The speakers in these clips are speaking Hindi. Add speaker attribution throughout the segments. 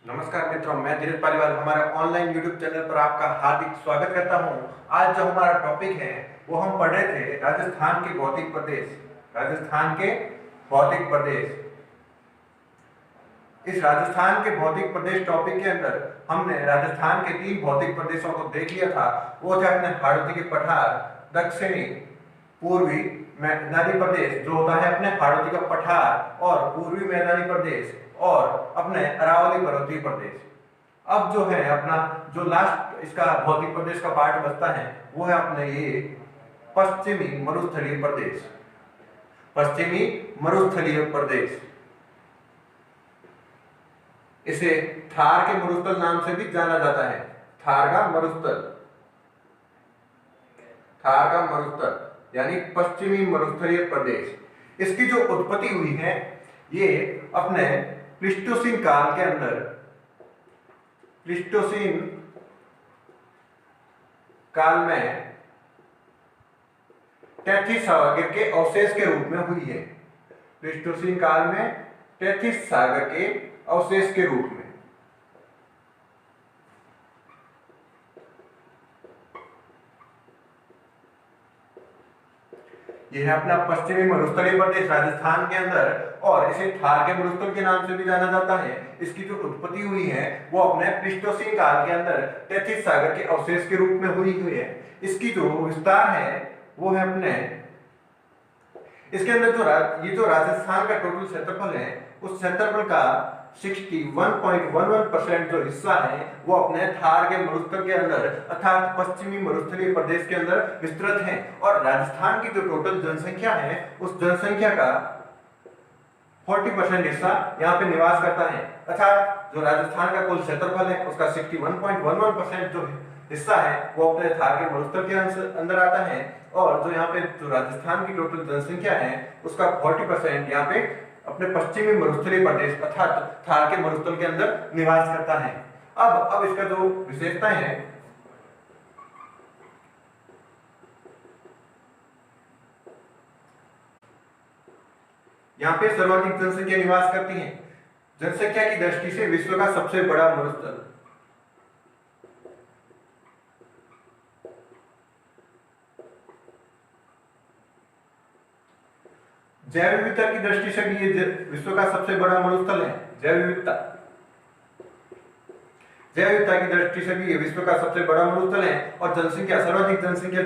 Speaker 1: नमस्कार मित्रों, मैं धीरज पालीवाल हमारे ऑनलाइन यूट्यूब चैनल पर आपका हार्दिक स्वागत करता हूं। आज जो हमारा टॉपिक है वो हम पढ़ रहे थे राजस्थान के भौतिक प्रदेश। राजस्थान के भौतिक प्रदेश। इस राजस्थान के भौतिक प्रदेश टॉपिक के अंदर हमने राजस्थान के 3 भौतिक प्रदेशों को देख लिया था। वो थे अपने हाड़ौती के पठार, दक्षिणी पूर्वी मैदानी प्रदेश जो होता है अपने हाड़ौती का पठार, और पूर्वी मैदानी प्रदेश और अपने अरावली पर्वतीय प्रदेश। अब जो है अपना जो लास्ट इसका भौतिक प्रदेश का पार्ट बचता है वो है अपने ये पश्चिमी मरुस्थलीय प्रदेश। पश्चिमी मरुस्थलीय प्रदेश, इसे थार के मरुस्थल नाम से भी जाना जाता है। थार का मरुस्थल, थार का मरुस्थल यानी पश्चिमी मरुस्थलीय प्रदेश। इसकी जो उत्पत्ति हुई है ये अपने प्लीस्टोसीन काल के अंदर, प्लीस्टोसीन काल में टेथिस सागर के अवशेष के रूप में हुई है। प्लीस्टोसीन काल में टेथिस सागर के अवशेष के रूप में। यह है अपना पश्चिमी मरुस्थलीय प्रदेश राजस्थान के अंदर, और इसे थार के मरुस्थल के नाम से भी जाना जाता है। इसकी जो उत्पत्ति हुई है वो अपने प्लीस्टोसीन काल के अंदर टेथिस सागर के अवशेष के रूप में हुई है। इसकी जो विस्तार है वो है अपने, इसके अंदर ये जो राजस्थान का टोटल क्षेत्रफल है उस क्षेत्रफल का 61.11% जो हिस्सा है वो अपने थार के मरुस्थल के अंदर अर्थात पश्चिमी मरुस्थलीय प्रदेश के अंदर विस्तृत है। और राजस्थान की जो टोटल जनसंख्या है उस जनसंख्या का 40% हिस्सा यहाँ पे निवास करता है। अर्थात जो राजस्थान का कुल क्षेत्रफल है उसका 61.11% जो हिस्सा है वो अपने थार के मरुस्थल के अंदर आता है, और जो यहाँ पे जो राजस्थान की टोटल जनसंख्या है उसका 40% यहाँ पे अपने पश्चिमी मरुस्थलीय प्रदेश अर्थात थार के मरुस्थल के अंदर निवास करता है। अब इसका जो विशेषताएं है, यहाँ पे सर्वाधिक जनसंख्या निवास करती है। जनसंख्या की दृष्टि से विश्व का सबसे बड़ा मरुस्थल। जैव विविधता की दृष्टि से भी ये विश्व का सबसे बड़ा मरुस्थल है। जैव विविधता, जैव विविधता की दृष्टि से भी ये विश्व का सबसे बड़ा मरुस्थल है। और जनसंख्या, सर्वाधिक जनसंख्या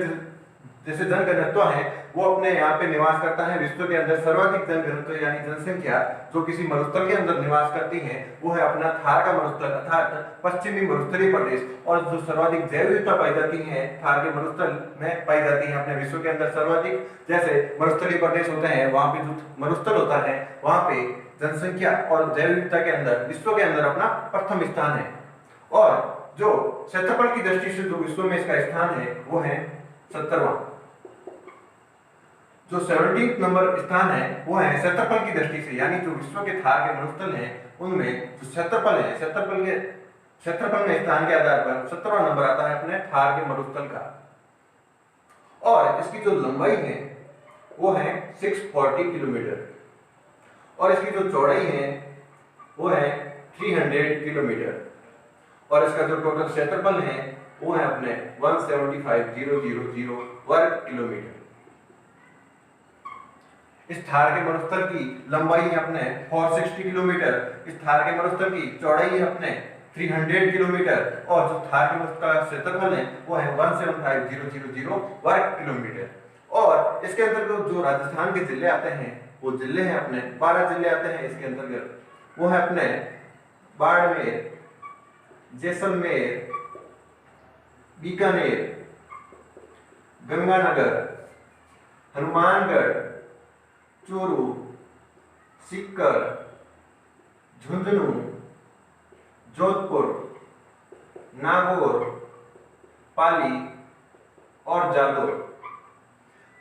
Speaker 1: जैसे जनघनत्व है वो अपने यहाँ पे निवास करता है। विश्व के अंदर सर्वाधिक जनघनत्व यानी जनसंख्या जो किसी मरुस्थल के अंदर निवास करती है वो है अपना थार का मरुस्थल अर्थात पश्चिमी मरुस्थलीय प्रदेश। और जो सर्वाधिक जैव विविधता पाई जाती है थार के मरुस्थल में पाई जाती है अपने विश्व के अंदर सर्वाधिक। जैसे मरुस्थलीय प्रदेश होते हैं वहां पे जो मरुस्थल होता है वहां पे जनसंख्या और जैव विविधता के अंदर विश्व के अंदर अपना प्रथम स्थान है। और जो क्षेत्रफल की दृष्टि से जो विश्व में इसका स्थान है वो है 70वां। जो 17 नंबर स्थान है वो है क्षेत्रफल की दृष्टि से, यानी जो विश्व के थार के मरुस्थल हैं उनमें जो क्षेत्रफल है क्षेत्रफल में स्थान के आधार पर 17वां नंबर आता है अपने थार के मरुस्थल का। और इसकी जो लंबाई है वो है 640 किलोमीटर, और इसकी जो चौड़ाई है वो है 300 किलोमीटर, और इसका जो टोटल क्षेत्रफल है वो है अपने 175,000 वर्ग किलोमीटर। इस थार के मरुस्थल की लंबाई है अपने 460 किलोमीटर, इस थार के मरुस्थल की चौड़ाई है अपने 300 किलोमीटर, और जो थार के मरुस्थल का क्षेत्रफल है वो है 175,000 वर्ग किलोमीटर। और इसके अंतर्गत जो राजस्थान के जिले आते हैं वो जिले हैं अपने 12 जिले आते हैं इसके अंतर्गत। वो है अपने बाड़मेर, जैसलमेर, बीकानेर, गंगानगर, हनुमानगढ़, चूरू, सीकर, झुंझुनू, जोधपुर, नागौर, पाली और जालौर।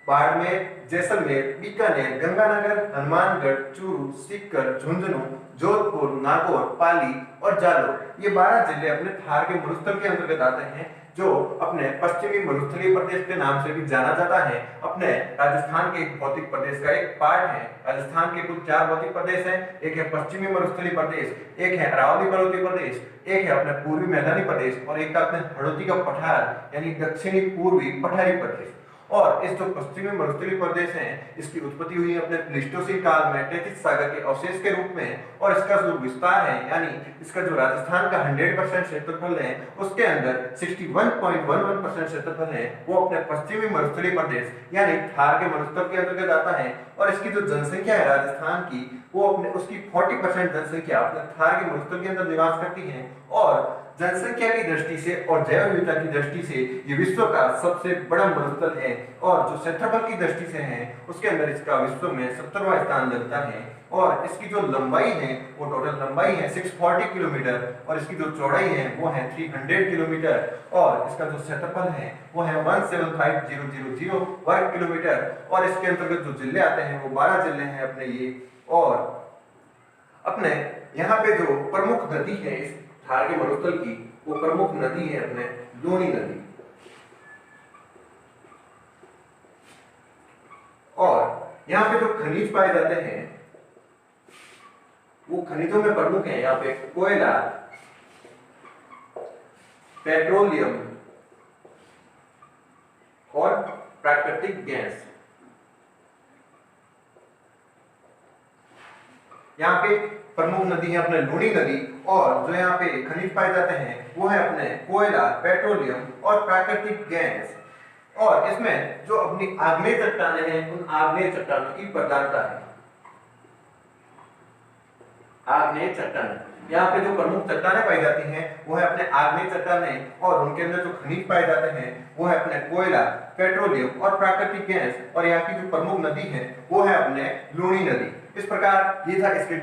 Speaker 1: बाड़मेर, जैसलमेर, बीकानेर, गंगानगर, हनुमानगढ़, चूरू, सीकर, झुंझुनू, जोधपुर, नागौर, पाली और जालौर, ये 12 जिले अपने थार के मरुस्थल के अंतर्गत आते हैं। जो अपने पश्चिमी मरुस्थलीय प्रदेश के नाम से भी जाना जाता है, अपने राजस्थान के एक भौतिक प्रदेश का एक पार्ट है। राजस्थान के कुल 4 भौतिक प्रदेश हैं, एक है पश्चिमी मरुस्थलीय प्रदेश, एक है अरावली पर्वतीय प्रदेश, एक है अपने पूर्वी मैदानी प्रदेश और एक अपने हड़ौती का पठार यानी दक्षिणी पूर्वी पठारी प्रदेश। और इस जो पश्चिमी मरुस्थलीय प्रदेश है, इसकी उत्पत्ति हुई अपने प्लीस्टोसीन काल में टेथिस सागर के अवशेष के रूप में, और इसका जो विस्तार है यानी इसका जो राजस्थान का 100% क्षेत्रफल है उसके अंदर 61.11% क्षेत्रफल है वो अपने पश्चिमी मरुस्थलीय प्रदेश यानी थार के मरुस्थल के अंतर्गत आता है। और इसकी जो जनसंख्या है राजस्थान की वो अपने उसकी 40% जनसंख्या अपने थार के मरुस्थल के अंदर निवास करती है। और जनसंख्या की दृष्टि से और जैव विविधता की दृष्टि से ये विश्व का सबसे बड़ा मरुस्थल है, और जो क्षेत्रफल की दृष्टि से है उसके अंदर इसका विश्व में 70वां स्थान लगता है। और इसकी जो लंबाई है वो टोटल लंबाई है 640 किलोमीटर, और इसकी जो चौड़ाई है वो है 300 किलोमीटर, और इसका जो क्षेत्रफल है वो है 175000 वर्ग किलोमीटर। और इसके अंतर्गत जो जिले आते हैं वो 12 जिले हैं अपने ये। और अपने यहाँ पे जो प्रमुख नदी है इस थार के मरुस्थल की वो प्रमुख नदी है अपने लूणी नदी। और यहाँ पे जो खनिज पाए जाते हैं वो खनिजों में प्रमुख है यहाँ पे कोयला, पेट्रोलियम और प्राकृतिक गैस। यहाँ पे प्रमुख नदी है अपने लूणी नदी, और जो यहाँ पे खनिज पाए जाते हैं वो है अपने कोयला, पेट्रोलियम और प्राकृतिक गैस। और इसमें जो अपनी आग्नेय चट्टानें हैं उन आग्नेय चट्टानों की प्रधानता है। आग्नेय चट्टानें, यहाँ पे जो प्रमुख चट्टानें पाई जाती हैं वो है अपने आग्नेय चट्टानें, और उनके अंदर जो खनिज पाए जाते हैं वो है अपने कोयला, पेट्रोलियम और प्राकृतिक गैस। और यहाँ की जो प्रमुख नदी है वो है अपने लूणी नदी। इस प्रकार ये था इसके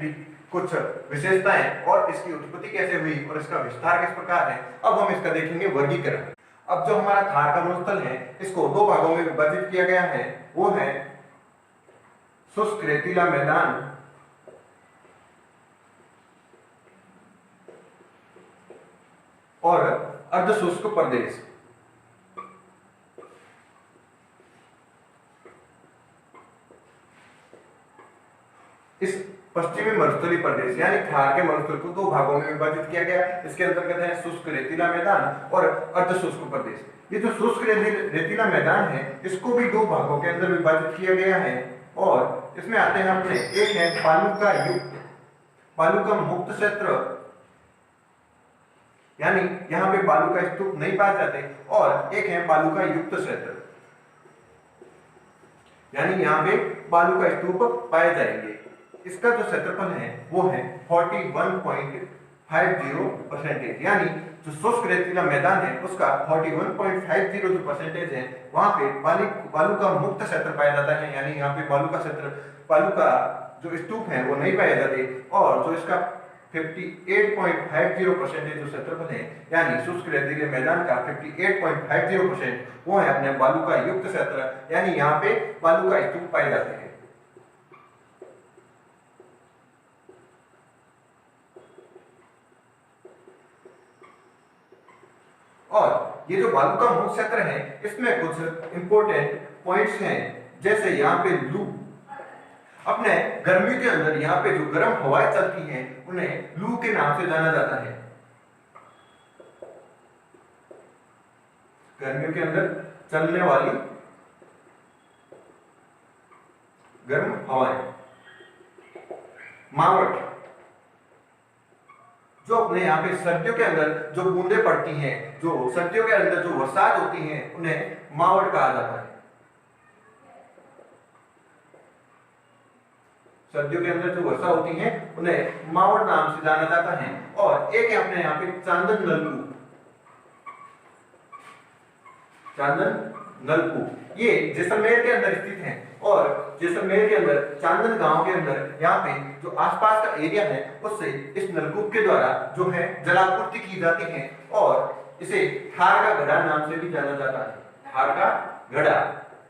Speaker 1: कुछ विशेषताएं और इसकी उत्पत्ति कैसे हुई और इसका विस्तार किस प्रकार है। अब हम इसका देखेंगे वर्गीकरण। अब जो हमारा थार का मरुस्थल है इसको 2 भागों में विभाजित किया गया है, वो है शुष्क रेतीला मैदान और अर्धशुष्क प्रदेश। इस पश्चिमी मरुस्थलीय प्रदेश यानी थार के मरुस्थल को 2 भागों में विभाजित किया गया। इसके अंतर्गत है शुष्क रेतीला मैदान और अर्धशुष्क प्रदेश। ये जो शुष्क रेतीला मैदान है इसको भी 2 भागों के अंदर विभाजित किया गया है, और इसमें आते हैं अपने एक है बालू का मुक्त क्षेत्र यानी यहाँ पे बालू का स्तूप नहीं पाए जाते, और एक है बालू का युक्त क्षेत्र यानी यहाँ पे बालू का स्तूप पाए जाएंगे। इसका जो क्षेत्रफल है वो है 41.50% यानी जो शुष्क रेतीला मैदान है उसका 41.50 जो परसेंटेज है वहां पे बालू का मुक्त क्षेत्र पाया जाता है, यानी यहाँ पे बालू का जो स्तूप है वो नहीं पाए जाते। और जो इसका 58.50% जो क्षेत्रफल है यानी शुष्क रेतीले मैदान का 58.50% वो है अपने बालू का युक्त क्षेत्र यानी यहाँ पे बालू का स्तूप पाए जाते हैं। और ये जो बालू का मुक्त क्षेत्र है इसमें कुछ इंपॉर्टेंट पॉइंट्स हैं, जैसे यहाँ पे लू, अपने गर्मी के अंदर यहाँ पे जो गर्म हवाएं चलती हैं उन्हें लू के नाम से जाना जाता है। गर्मियों के अंदर चलने वाली गर्म हवाएं। मावट, जो अपने यहाँ पे सर्दियों के अंदर जो बूंदें पड़ती हैं, जो सर्दियों के अंदर जो बरसात होती है उन्हें मावट कहा जाता है। सर्दियों के अंदर जो वर्षा होती है उन्हें मावट नाम से जाना जाता है। और एक है अपने यहाँ पे चांदन नलकूप, ये जैसलमेर के अंदर स्थित है। और जैसलमेर के अंदर चांदन गांव के अंदर यहाँ पे जो आसपास का एरिया है उससे इस नलकूप के द्वारा जो है जलापूर्ति की जाती है, और इसे थार का घड़ा नाम से भी जाना जाता है। थार का घड़ा,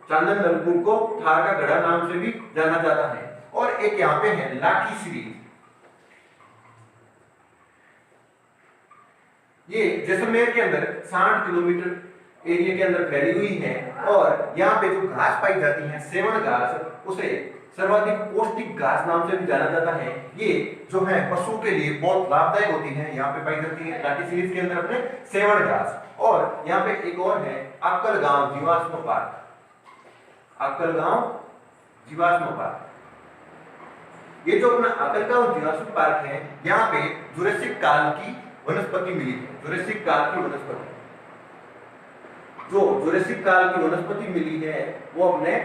Speaker 1: चांदन नलकूप को थार का घड़ा नाम से भी जाना जाता है। और एक यहाँ पे है लाठी सीरीज। ये जैसलमेर के अंदर 60 किलोमीटर एरिया के अंदर फैली हुई है और यहाँ पे जो घास पाई जाती है सेवन घास, उसे सर्वाधिक पौष्टिक घास नाम से भी जाना जाता है। ये जो है पशु के लिए बहुत लाभदायक होती है, यहाँ पे पाई जाती है लाठी सीरीज के अंदर अपने सेवन घास। और यहाँ पे एक और है अक्कलगांव जीवाश्म पार्क। अक्कलगांव जीवाश्म पार्क, ये जो अपना अक्कलगांव जीवाश्म पार्क है, यहाँ पे जुरासिक काल की वनस्पति मिली है। जुरासिक काल की वनस्पति, जो जुरासिक काल की वनस्पति मिली है वो अपने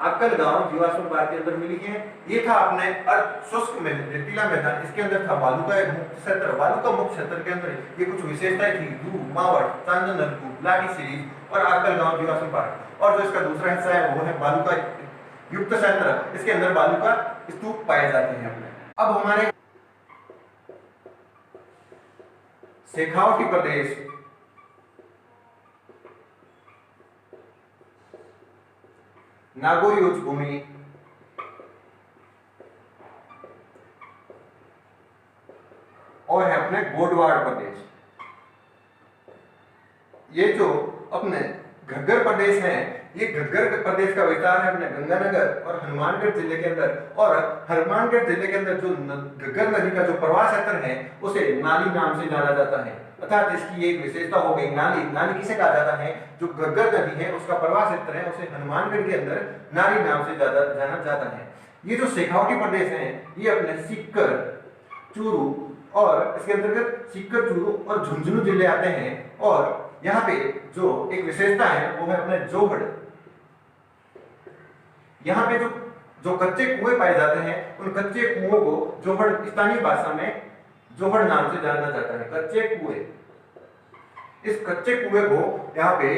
Speaker 1: अक्कलगांव जीवाश्म पार्क के अंदर मिली है। ये था अपने अर्ध शुष्क में रेतीला मैदान, इसके अंदर था बालू का एक मुक्त क्षेत्र। बालू का मुक्त क्षेत्र के अंदर ये कुछ विशेषताएं थी, ध्रुव, मावट, चांदन नलकूप, लाठी सीरीज और अक्कलगांव जीवाश्म पार्क। और जो इसका दूसरा हिस्सा है वो है बालू का युक्त क्षेत्र, इसके अंदर बालू का स्तूप पाए जाते हैं अपने। अब हमारे शेखावटी प्रदेश, नागौरी उच्च भूमि और है अपने गोडवाड़ प्रदेश। ये जो अपने घग्गर प्रदेश है, ये घग्गर प्रदेश का विस्तार है अपने गंगानगर और हनुमानगढ़ जिले के अंदर। और हनुमानगढ़ जिले के अंदर जो घग्गर नदी का जो प्रवाह क्षेत्र है उसे नाली नाम से जाना जाता है। अर्थात इसकी एक विशेषता हो गई नाली। नाली किसे कहा जाता है? जो घग्गर नदी है उसका प्रवाह क्षेत्र है, उसे हनुमानगढ़ के अंदर नाली नाम से जाना जाता है। ये जो शेखावटी प्रदेश है ये अपने सीकर, चूरू और इसके अंतर्गत सीकर, चूरू और झुंझुनू जिले आते हैं। और यहाँ पे जो एक विशेषता है वो है अपने जोहड़। यहाँ पे जो कच्चे कुएं पाए जाते हैं उन कच्चे कुओं को जोहड़, स्थानीय भाषा में जोहड़ नाम से जाना जाता है। कच्चे कुएं, इस कच्चे कुएं को यहाँ पे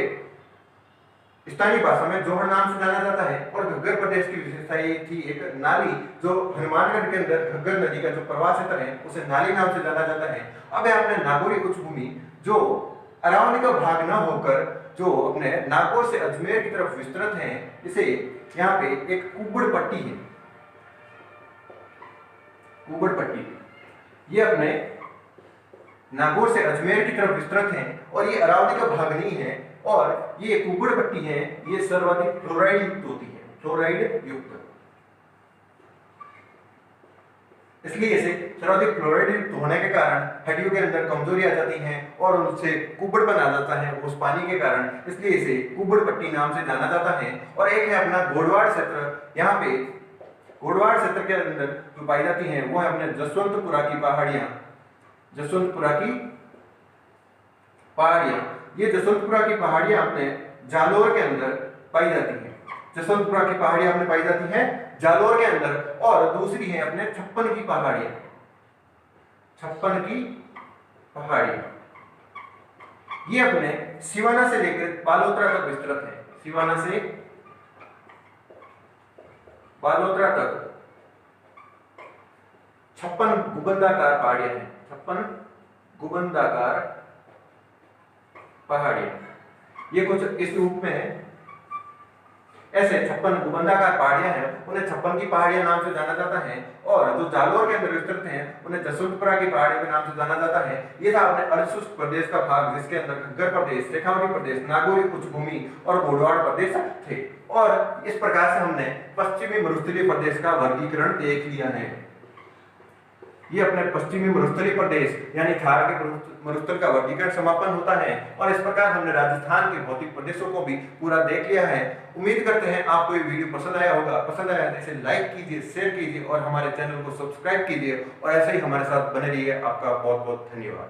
Speaker 1: स्थानीय भाषा में जोहड़ नाम से जाना जाता है। और घग्गर प्रदेश की विशेषता ये थी एक नाली, जो हनुमानगढ़ के अंदर घग्गर नदी का जो प्रवाह क्षेत्र है उसे नाली नाम से जाना जाता है। अब है अपने नागौरी उच्च भूमि, जो अरावली का भाग न होकर जो अपने नागौर से अजमेर की तरफ विस्तृत है। इसे यहाँ पे एक कुबड़ पट्टी है, कुबड़ पट्टी, ये अपने नागौर से अजमेर की तरफ विस्तृत है और ये अरावली का भाग नहीं है। और ये कुबड़ पट्टी है, ये सर्वाधिक फ्लोराइड युक्त होती है, फ्लोराइड युक्त, इसलिए इसे सर्वाधिक फ्लोराइड युक्त होने के कारण हड्डियों के अंदर कमजोरी आ जाती है और उनसे कुबड़पन आ जाता है उस पानी के कारण, इसलिए इसे कुबड़ पट्टी नाम से जाना जाता है। और एक है अपना गोडवाड़ क्षेत्र। यहाँ पे गोडवाड़ क्षेत्र के अंदर जो पाई जाती है वो है अपने जसवंतपुरा की पहाड़ियां। जसवंतपुरा की पहाड़ियां, ये जसवंतपुरा की पहाड़ियां अपने जालोर के अंदर पाई जाती है। जसवंतपुरा की पहाड़ियां अपने पाई जाती है जालोर के अंदर। और दूसरी है अपने छप्पन की पहाड़ियां। छप्पन की पहाड़ियां ये अपने सिवाना से लेकर बालोतरा तक विस्तृत है। सिवाना से बालोतरा तक 56 गुंबदाकार पहाड़ियां हैं। 56 गुंबदाकार पहाड़ियां, ये कुछ इस रूप में है। ऐसे 56 गुंबदाकार पहाड़ियां हैं, उन्हें 56 की पहाड़ियां नाम से जाना जाता है। और जो जालोर के अंदर विस्तृत हैं उन्हें जसवंतपुरा की पहाड़ियों के नाम से जाना जाता है। ये था अपने अर्धशुष्क प्रदेश का भाग, जिसके अंदर घग्गर प्रदेश, शेखावटी प्रदेश, नागौरी उच्च भूमि और गोडवाड़ प्रदेश थे। और इस प्रकार से हमने पश्चिमी मरुस्थलीय प्रदेश का वर्गीकरण देख लिया है। ये अपने पश्चिमी मरुस्थलीय प्रदेश यानी थार के मरुस्थल का वर्गीकरण समापन होता है। और इस प्रकार हमने राजस्थान के भौतिक प्रदेशों को भी पूरा देख लिया है। उम्मीद करते हैं आपको ये वीडियो पसंद आया होगा। पसंद आया तो इसे लाइक कीजिए, शेयर कीजिए और हमारे चैनल को सब्सक्राइब कीजिए और ऐसे ही हमारे साथ बने रहिए। आपका बहुत बहुत धन्यवाद।